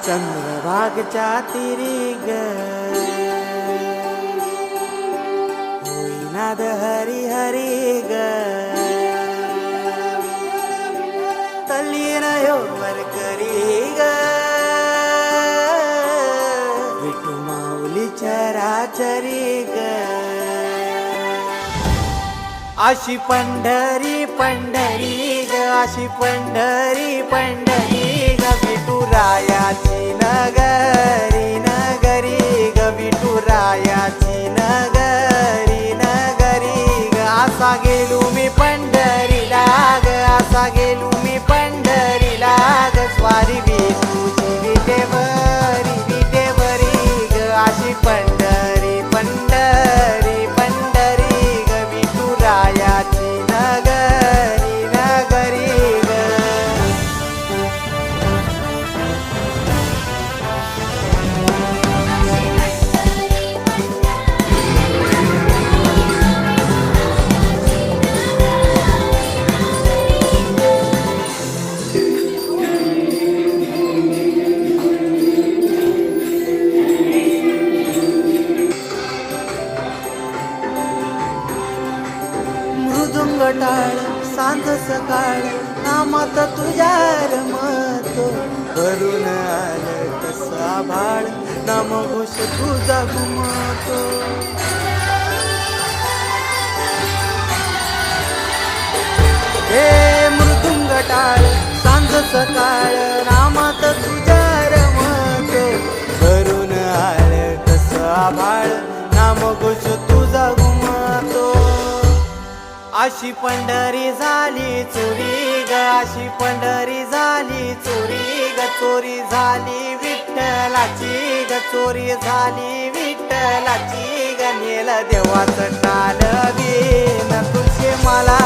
चंद्रभागच्या तिरी ग होईनाद हरी हरी ग तल्लीन हो वरकरी ग विठू माऊली चराचरी ग अशी पंढरी पंढरी ग अशी पंढरी पंढरी ग विठुरायाची नगरी नगरी ग विठुरायाची नगरी नगरी ग असा गेलो मी पंढरीला ग असा गेलो मी पंढरीला ग स्वारी विठूची विटेवरी ग अशी पंढरी पंढरी पंढरी ग विठुरायाची नगरी नगरी ग मृदुंग टाळ सांज सकाळ नामात तुझ्या रमतो भरून आलं कसा भाळ नामघोष तुझा घुमतो हे मृदुंग टाळ सांज सकाळ नामात तुझ्या रमतो भरून आलं कसा भाळ नामघोष तुझा घुमतो अशी पंढरी झाली चोरी ग अशी पंढरी झाली चोरी ग चोरी झाली विठ्ठलाची ग चोरी झाली विठ्ठलाची ग नेल देवाचं टाळ बिन तुझे मला